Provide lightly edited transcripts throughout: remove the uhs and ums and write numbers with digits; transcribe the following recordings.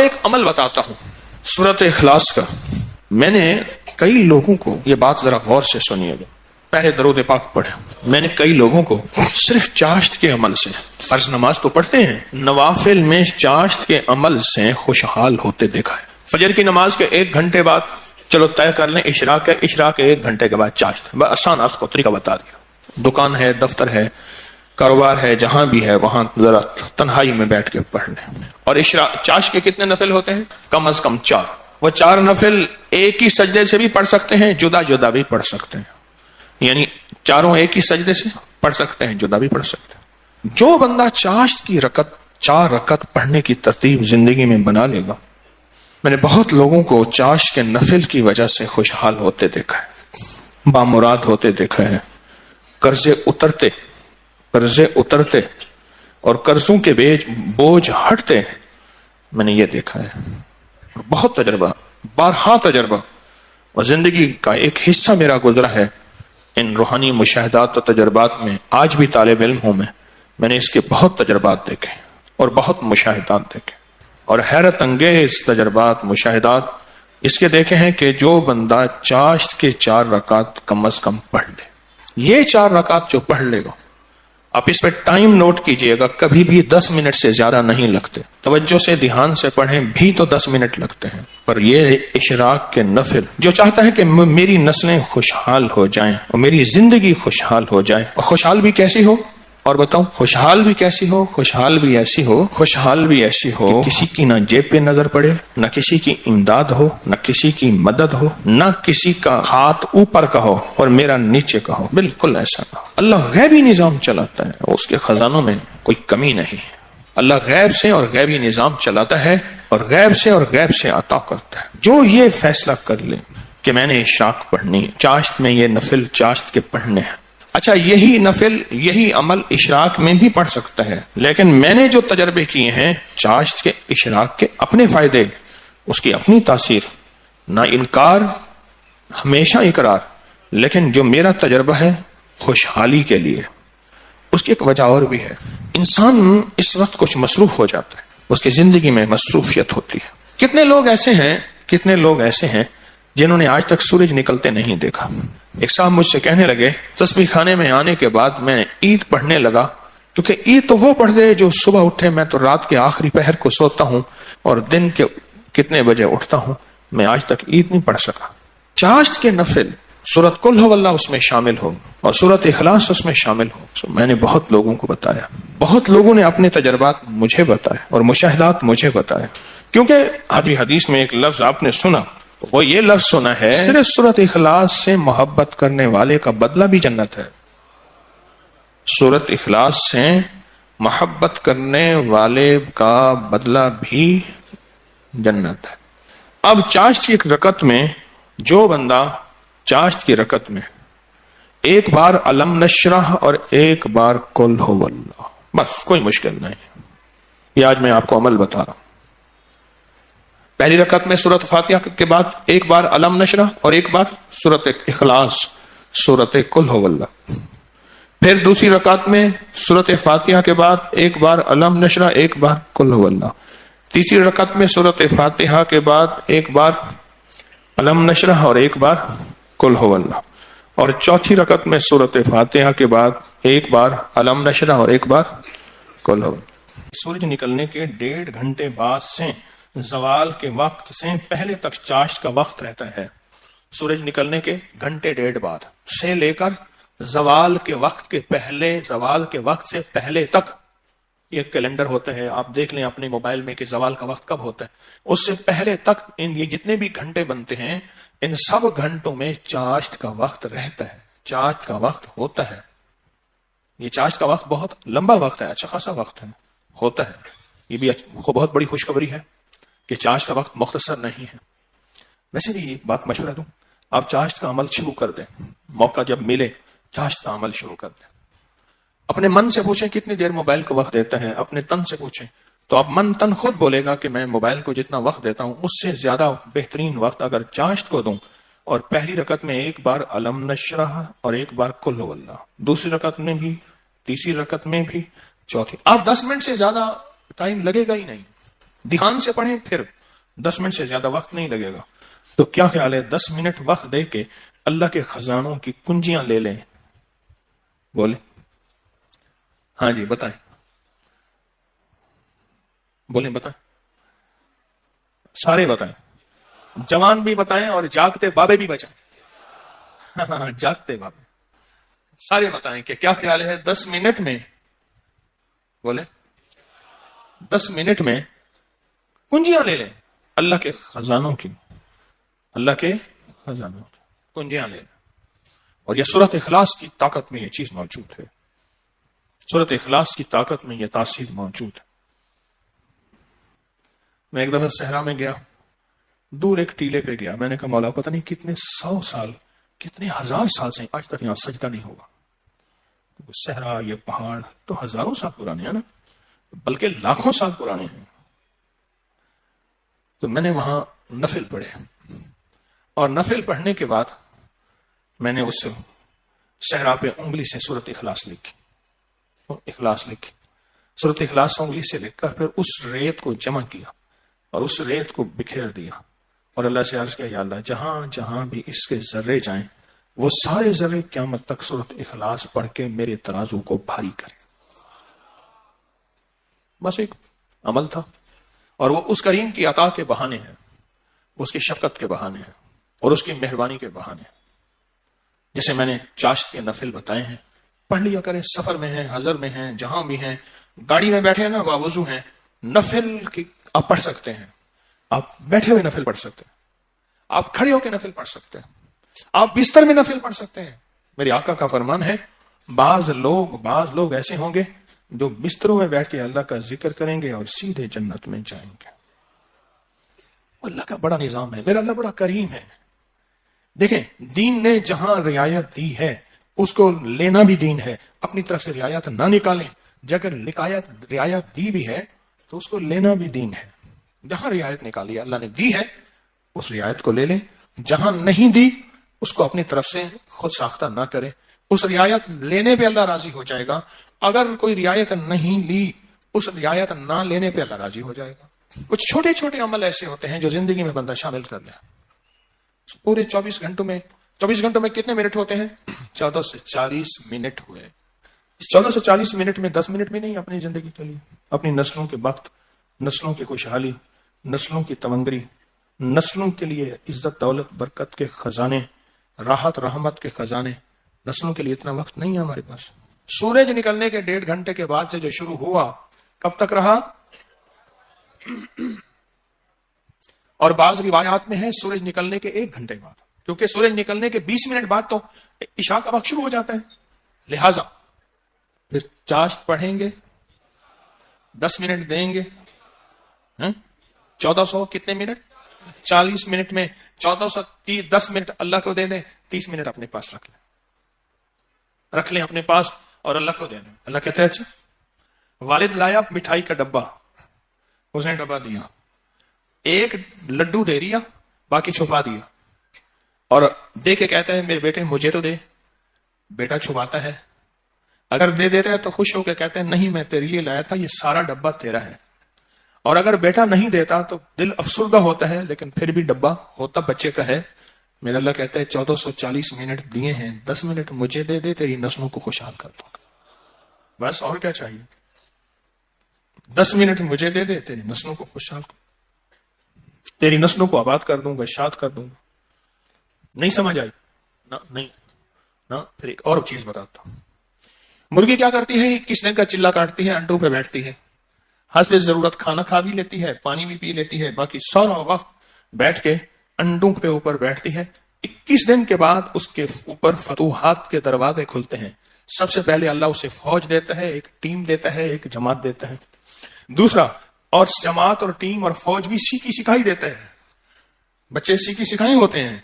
ایک عمل بتاتا ہوں سورۃ اخلاص کا. میں نے کئی لوگوں کو، یہ بات ذرا غور سے سنیے گا، پہلے درود پاک پڑھے. میں نے کئی لوگوں کو صرف چاشت کے عمل سے، فرض نماز تو پڑھتے ہیں، نوافل میں چاشت کے عمل سے خوشحال ہوتے دیکھا ہے. فجر کی نماز کے 1 گھنٹے بعد چلو طے کر لیں اشراق ہے، اشراق کے 1 گھنٹے کے بعد چاشت. بس آسان آپ کو طریقہ بتا دیا. دکان ہے، دفتر ہے، کاروبار ہے، جہاں بھی ہے وہاں ذرا تنہائی میں بیٹھ کے پڑھ لیں. اور چاشت کے کتنے نفل ہوتے ہیں؟ کم از کم 4. وہ 4 نفل ایک ہی سجدے سے بھی پڑھ سکتے ہیں، جدا جدا بھی پڑھ سکتے ہیں. یعنی چاروں ایک ہی سجدے سے پڑھ سکتے ہیں، جدا بھی پڑھ سکتے ہیں. جو بندہ چاشت کی 4 رکعت پڑھنے کی ترتیب زندگی میں بنا لے گا، میں نے بہت لوگوں کو چاشت کے نفل کی وجہ سے خوشحال ہوتے دیکھا ہے، بامراد ہوتے دیکھا ہے، قرضے اترتے اور قرضوں کے بوجھ ہٹتے. میں نے یہ دیکھا ہے، بہت تجربہ، بارہا تجربہ، اور زندگی کا ایک حصہ میرا گزرا ہے ان روحانی مشاہدات و تجربات میں. آج بھی طالب علم ہوں میں نے اس کے بہت تجربات دیکھے اور بہت مشاہدات دیکھے، اور حیرت انگیز تجربات، مشاہدات اس کے دیکھے ہیں کہ جو بندہ چاشت کے 4 رکعت کم از کم پڑھ لے، یہ 4 رکعت جو پڑھ لے گا، آپ اس پہ ٹائم نوٹ کیجئے گا، کبھی بھی 10 منٹ سے زیادہ نہیں لگتے. توجہ سے دھیان سے پڑھیں بھی تو 10 منٹ لگتے ہیں. پر یہ اشراق کے نفل، جو چاہتا ہے کہ میری نسلیں خوشحال ہو جائیں اور میری زندگی خوشحال ہو جائے، اور خوشحال بھی کیسی ہو، اور بتاؤں خوشحال بھی کیسی ہو، خوشحال بھی ایسی ہو کہ کسی کی نہ جیب پہ نظر پڑے، نہ کسی کی امداد ہو، نہ کسی کی مدد ہو، نہ کسی کا ہاتھ اوپر کا ہو اور میرا نیچے کا ہو. بالکل ایسا نہ ہو. اللہ غیبی نظام چلاتا ہے، اس کے خزانوں میں کوئی کمی نہیں ہے. اللہ غیب سے اور غیبی نظام چلاتا ہے، اور غیب سے عطا کرتا ہے. جو یہ فیصلہ کر لے کہ میں نے اشراق پڑھنی، چاشت میں یہ نفل چاشت کے پڑھنے ہیں. اچھا، یہی نفل، یہی عمل اشراق میں بھی پڑھ سکتا ہے، لیکن میں نے جو تجربے کیے ہیں چاشت کے، اشراق کے اپنے فائدے، اس کی اپنی تاثیر، نہ انکار ہمیشہ اقرار. لیکن جو میرا تجربہ ہے خوشحالی کے لیے، اس کی ایک وجہ اور بھی ہے. انسان اس وقت کچھ مصروف ہو جاتا ہے، اس کی زندگی میں مصروفیت ہوتی ہے. کتنے لوگ ایسے ہیں جنہوں نے آج تک سورج نکلتے نہیں دیکھا. ایک صاحب مجھ سے کہنے لگے تسبیح خانے میں آنے کے بعد میں عید پڑھنے لگا، کیونکہ عید تو وہ پڑھ دے جو صبح اٹھے، میں تو رات کے آخری پہر کو سوتا ہوں اور دن کے کتنے بجے اٹھتا ہوں، میں آج تک عید نہیں پڑھ سکا. چاشت کے نفل، سورۃ قل ھو اللہ اس میں شامل ہو اور سورۃ اخلاص اس میں شامل ہو. میں نے بہت لوگوں کو بتایا، بہت لوگوں نے اپنے تجربات مجھے بتائے اور مشاہدات مجھے بتائے. کیونکہ ابھی حدیث میں ایک لفظ آپ نے سنا، وہ یہ لفظ سنا ہے، صرف سورۃ اخلاص سے محبت کرنے والے کا بدلہ بھی جنت ہے. سورۃ اخلاص سے محبت کرنے والے کا بدلہ بھی جنت ہے. اب چاشت کی ایک رکعت میں، جو بندہ چاشت کی رکعت میں 1 بار علم نشرح اور 1 بار قل ھو اللہ، بس کوئی مشکل نہیں. یہ آج میں آپ کو عمل بتا رہا ہوں. پہلی رکعت میں سورۃ فاتحہ کے بعد 1 بار علم نشرح اور 1 بار سورۃ اخلاص، سورۃ قل ھو اللہ. پھر دوسری رکعت میں سورۃ فاتحہ کے بعد 1 بار علم نشرح، 1 بار قل ھو اللہ. تیسری رکعت میں سورۃ فاتحہ کے بعد 1 بار علم نشرح اور 1 بار قل ھو اللہ. اور چوتھی رکعت میں سورۃ فاتحہ کے بعد 1 بار علم نشرح اور 1 بار قل ھو اللہ. سورج نکلنے کے 1.5 گھنٹے بعد سے زوال کے وقت سے پہلے تک چاشت کا وقت رہتا ہے. سورج نکلنے کے 1.5 گھنٹے بعد سے لے کر زوال کے وقت سے پہلے تک، یہ کیلنڈر ہوتا ہے، آپ دیکھ لیں اپنے موبائل میں کہ زوال کا وقت کب ہوتا ہے. اس سے پہلے تک یہ جتنے بھی گھنٹے بنتے ہیں، ان سب گھنٹوں میں چاشت کا وقت رہتا ہے، چاشت کا وقت ہوتا ہے. یہ چاشت کا وقت بہت لمبا وقت ہے، اچھا خاصا وقت ہے، ہوتا ہے. یہ بھی بہت بڑی خوشخبری ہے کہ چاشت کا وقت مختصر نہیں ہے. ویسے بھی ایک بات مشورہ دوں، آپ چاشت کا عمل شروع کر دیں، موقع جب ملے چاشت کا عمل شروع کر دیں. اپنے من سے پوچھیں کتنی دیر موبائل کو وقت دیتا ہے، اپنے تن سے پوچھیں تو آپ من تن خود بولے گا کہ میں موبائل کو جتنا وقت دیتا ہوں اس سے زیادہ بہترین وقت اگر چاشت کو دوں. اور پہلی رکعت میں 1 بار علم نشرح اور 1 بار قل ھو اللہ، دوسری رکعت میں بھی، تیسری رکعت میں بھی، چوتھی. آپ 10 منٹ سے زیادہ ٹائم لگے گا ہی نہیں. دھیان سے پڑھیں پھر 10 منٹ سے زیادہ وقت نہیں لگے گا. تو کیا خیال ہے 10 منٹ وقت دے کے اللہ کے خزانوں کی کنجیاں لے لیں؟ بولیں. ہاں جی بتائیں, بولیں بتائیں, سارے بتائیں, جوان بھی بتائیں اور جاگتے بابے بھی بچائیں. جاگتے بابے سارے بتائیں کہ کیا خیال ہے 10 منٹ میں, بولے 10 منٹ میں کنجیاں لے لیں اللہ کے خزانوں کی, اللہ کے خزانوں کی کنجیاں لے لیں. اور یہ سورۃ اخلاص کی طاقت میں یہ چیز موجود ہے, سورۃ اخلاص کی طاقت میں یہ تاثیر موجود ہے. میں ایک دفعہ صحرا میں گیا, دور ایک ٹیلے پہ گیا, میں نے کہا مولا پتہ نہیں کتنے 100 سال کتنے 1000 سال سے آج تک یہاں سجدہ نہیں ہوگا. صحرا یہ پہاڑ تو ہزاروں سال پرانے ہیں نا, بلکہ لاکھوں سال پرانے ہیں. تو میں نے وہاں نفل پڑھے, اور نفل پڑھنے کے بعد میں نے اس صحرا پہ انگلی سے سورۃ اخلاص لکھی, اخلاص لکھی, سورۃ اخلاص انگلی سے لکھ کر پھر اس ریت کو جمع کیا اور اس ریت کو بکھیر دیا, اور اللہ سے عرض کیا یا اللہ جہاں جہاں بھی اس کے ذرے جائیں وہ سارے ذرے قیامت تک سورۃ اخلاص پڑھ کے میرے ترازو کو بھاری کرے. بس ایک عمل تھا, اور وہ اس کریم کی عطا کے بہانے ہیں, اس کی شفقت کے بہانے ہیں, اور اس کی مہربانی کے بہانے ہیں. جیسے میں نے چاشت کے نفل بتائے ہیں, پڑھ لیا کریں, سفر میں ہیں, حضر میں ہیں, جہاں بھی ہیں, گاڑی میں بیٹھے ہیں نا, باوضو ہیں, نفل کی آپ پڑھ سکتے ہیں, آپ بیٹھے ہوئے نفل پڑھ سکتے ہیں, آپ کھڑے ہو کے نفل پڑھ سکتے ہیں, آپ بستر میں نفل پڑھ سکتے ہیں. میرے آقا کا فرمان ہے بعض لوگ ایسے ہوں گے جو بستروں میں بیٹھ کے اللہ کا ذکر کریں گے اور سیدھے جنت میں جائیں گے. اللہ کا بڑا نظام ہے, میرا اللہ بڑا کریم ہے. دیکھیں دین نے جہاں رعایت دی ہے اس کو لینا بھی دین ہے, اپنی طرف سے رعایت نہ نکالیں. اگر رعایت دی بھی ہے تو اس کو لینا بھی دین ہے. جہاں رعایت نکالی اللہ نے دی ہے اس رعایت کو لے لیں, جہاں نہیں دی اس کو اپنی طرف سے خود ساختہ نہ کریں. اس رعایت لینے پہ اللہ راضی ہو جائے گا. اگر کوئی رعایت نہیں لی اس رعایت نہ لینے پہ اللہ راضی ہو جائے گا. کچھ چھوٹے چھوٹے عمل ایسے ہوتے ہیں جو زندگی میں بندہ شامل کر لے. پورے 24 گھنٹوں میں کتنے منٹ ہوتے ہیں؟ 14 سے 40 منٹ ہوئے. اس 14 سے 40 منٹ میں 10 منٹ بھی نہیں اپنی زندگی کے لیے, اپنی نسلوں کے وقت, نسلوں کی خوشحالی, نسلوں کی تمنگری, نسلوں کے لیے عزت دولت برکت کے خزانے, راحت رحمت کے خزانے, نسلوں کے لیے اتنا وقت نہیں ہے ہمارے پاس. سورج نکلنے کے 1.5 گھنٹے کے بعد سے جو شروع ہوا کب تک رہا؟ اور بعض روایات میں ہے سورج نکلنے کے 1 گھنٹے بعد, کیونکہ سورج نکلنے کے 20 منٹ بعد تو عشاء کا وقت شروع ہو جاتا ہے. لہذا پھر چاشت پڑھیں گے, 10 منٹ دیں گے, 1400 کتنے منٹ؟ 40 منٹ میں 1410 منٹ اللہ کو دے دیں, 30 منٹ اپنے پاس رکھ لیں اپنے پاس اور اللہ کو دے دیں. اللہ کہتا ہے اچھا والد لایا مٹھائی کا ڈبہ, اس نے ڈبہ دیا, ایک لڈو دے دیا, باقی چھپا دیا, اور دے کے کہتا ہے میرے بیٹے مجھے تو دے. بیٹا چھپاتا ہے, اگر دے دیتا ہے تو خوش ہو کے کہتے ہیں نہیں میں تیرے لیے لایا تھا, یہ سارا ڈبہ تیرا ہے. اور اگر بیٹا نہیں دیتا تو دل افسردہ ہوتا ہے, لیکن پھر بھی ڈبہ ہوتا بچے کا ہے. میرا اللہ کہتا ہے 1440 منٹ دیے ہیں, 10 منٹ مجھے دے دے, تیری نسلوں کو خوشحال کر دوں گا. بس اور کیا چاہیے؟ 10 منٹ مجھے دے دے, تیری نسلوں کو خوشحال تیری نسلوں کو آباد کر دوں گا, شاد کر دوں گا. نہیں سمجھ آئی نہ پھر ایک اور چیز بتاتا ہوں. مرغی کیا کرتی ہے؟ کس دن کا چلا کاٹتی ہے, انڈوں پہ بیٹھتی ہے, حسب ضرورت کھانا کھا بھی لیتی ہے, پانی بھی پی لیتی ہے, باقی سارا وقت بیٹھ کے انڈوں کے اوپر بیٹھتی ہے. 21 دن کے بعد اس کے اوپر فتوحات کے دروازے کھلتے ہیں. سب سے پہلے اللہ اسے فوج دیتا ہے, ایک ٹیم دیتا ہے, ایک جماعت دیتا ہے. دوسرا اور جماعت اور ٹیم اور فوج بھی سیکھی سکھائی دیتا ہے. بچے سیکھی سکھائے ہوتے ہیں.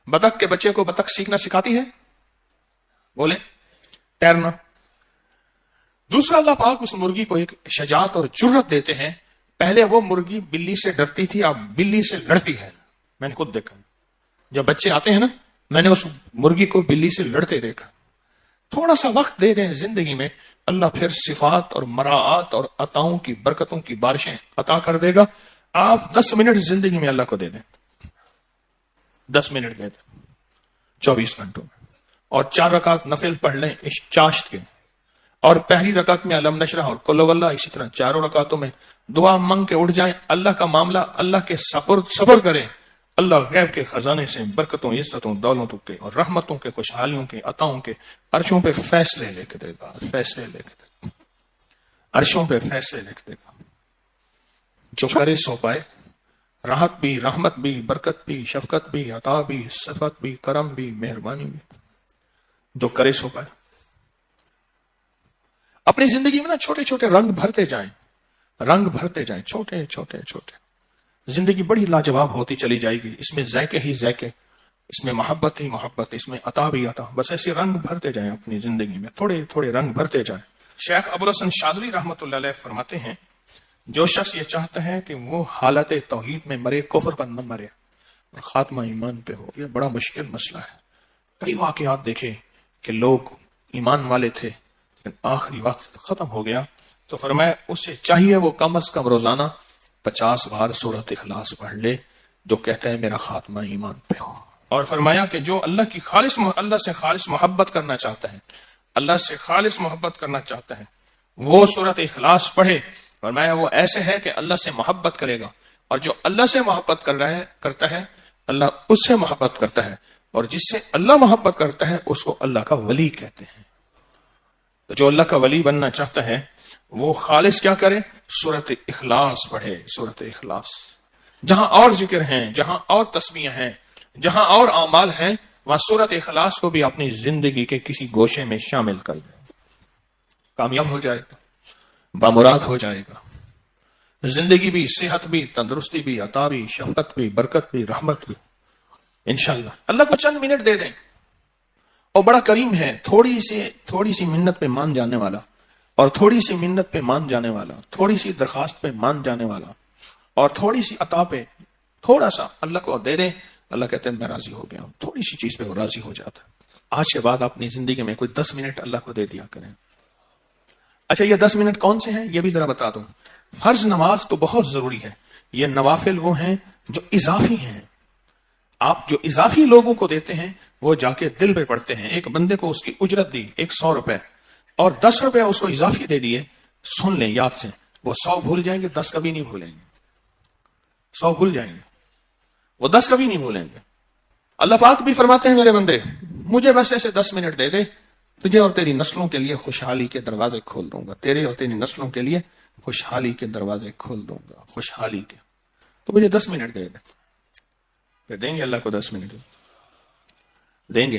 بطخ کے بچے کو بطخ سیکھنا سکھاتی ہے, بولیں تیرنا. دوسرا اللہ پاک اس مرغی کو ایک شجاعت اور جرت دیتے ہیں. پہلے وہ مرغی بلی سے ڈرتی تھی, اب بلی سے لڑتی ہے. میں نے خود دیکھا, جب بچے آتے ہیں نا, میں نے اس مرغی کو بلی سے لڑتے دیکھا. تھوڑا سا وقت دے دیں زندگی میں، اللہ پھر صفات اور مراعات اور عطاؤں کی برکتوں کی بارشیں عطا کر دے گا۔ آپ 10 منٹ زندگی میں اللہ کو دے دیں، 10 منٹ دے دیں 24 گھنٹوں میں، اور 4 رکعت نفل پڑھ لیں چاشت کے، اور پہلی رکعت میں علم نشرح اور قل واللہ، اسی طرح چاروں رکعتوں میں دعا منگ کے اٹھ جائیں، اللہ کا معاملہ اللہ کے صبر کریں، اللہ غیب کے خزانے سے برکتوں، عزتوں، دولتوں کے اور رحمتوں کے، خوشحالیوں کے، عطاؤں کے عرشوں پہ فیصلے لے کے دے گا، فیصلے لے کے دے گا، عرشوں پہ فیصلے لے کے دے گا۔ جو کرے سو پائے، راحت بھی، رحمت بھی، برکت بھی، شفقت بھی، عطا بھی، صفت بھی، کرم بھی، مہربانی بھی، جو کرے سو پائے۔ اپنی زندگی میں نا چھوٹے چھوٹے رنگ بھرتے جائیں، رنگ بھرتے جائیں، چھوٹے چھوٹے چھوٹے، زندگی بڑی لاجواب ہوتی چلی جائے گی، اس میں ذائقے ہی ذائقے، اس میں محبت ہی محبت، اس میں عطا بھی عطا، بس ایسے رنگ بھرتے جائیں اپنی زندگی میں، تھوڑے تھوڑے رنگ بھرتے جائیں۔ شیخ ابوالحسن شاذلی رحمۃ اللہ علیہ فرماتے ہیں، جو شخص یہ چاہتا ہے کہ وہ حالت توحید میں مرے، کفر پر نہ مرے اور خاتمہ ایمان پہ ہو، یہ بڑا مشکل مسئلہ ہے۔ کئی واقعات دیکھے کہ لوگ ایمان والے تھے لیکن آخری وقت ختم ہو گیا، تو فرمایا اسے چاہیے وہ کم از کم روزانہ 50 بار سورۃ اخلاص پڑھ لے، جو کہتا ہے میرا خاتمہ ایمان پہ ہو۔ اور فرمایا کہ جو اللہ سے خالص محبت کرنا چاہتا ہے، اللہ سے خالص محبت کرنا چاہتا ہے، وہ سورۃ اخلاص پڑھے۔ فرمایا وہ ایسے ہے کہ اللہ سے محبت کرے گا، اور جو اللہ سے محبت کرتا ہے اللہ اس سے محبت کرتا ہے، اور جس سے اللہ محبت کرتا ہے اس کو اللہ کا ولی کہتے ہیں۔ تو جو اللہ کا ولی بننا چاہتا ہے وہ خالص کیا کرے؟ سورۃ اخلاص پڑھے، سورۃ اخلاص۔ جہاں اور ذکر ہیں، جہاں اور تسبیح ہیں، جہاں اور اعمال ہیں، وہاں سورۃ اخلاص کو بھی اپنی زندگی کے کسی گوشے میں شامل کر دیں، کامیاب ہو جائے گا، بامراد ہو جائے گا۔ زندگی بھی، صحت بھی، تندرستی بھی، عطا بھی، شفقت بھی، برکت بھی، رحمت بھی، انشاءاللہ۔ اللہ کو چند منٹ دے دیں، اور بڑا کریم ہے، تھوڑی سی منت پہ مان جانے والا، اور تھوڑی سی منت پہ مان جانے والا، تھوڑی سی درخواست پہ مان جانے والا، اور تھوڑی سی عطا پہ تھوڑا سا اللہ کو دے دیں، اللہ کہتے ہیں میں راضی ہو گیا ہوں۔ تھوڑی سی چیز پہ وہ راضی ہو جاتا ہے۔ آج کے بعد اپنی زندگی میں کوئی 10 منٹ اللہ کو دے دیا کریں۔ اچھا، یہ 10 منٹ کون سے ہیں یہ بھی ذرا بتا دوں۔ فرض نماز تو بہت ضروری ہے، یہ نوافل وہ ہیں جو اضافی ہیں، آپ جو اضافی لوگوں کو دیتے ہیں وہ جا کے دل پہ پڑتے ہیں۔ ایک بندے کو اس کی اجرت دی 100 روپے، اور 10 روپے اس کو اضافی دے دیے، سن لیں یاد سے، وہ 100 بھول جائیں گے، 10 کبھی نہیں بھولیں گے، 100 بھول جائیں گے، وہ 10 کبھی نہیں بھولیں گے۔ اللہ پاک بھی فرماتے ہیں میرے بندے مجھے بس ایسے 10 منٹ دے دے، تجھے اور تیری نسلوں کے لیے خوشحالی کے دروازے کھول دوں گا، تیرے اور تیری نسلوں کے لیے خوشحالی کے دروازے کھول دوں گا، خوشحالی کے۔ تو مجھے 10 منٹ دے دیں، پھر دیں گے اللہ کو 10 منٹ دیں گے۔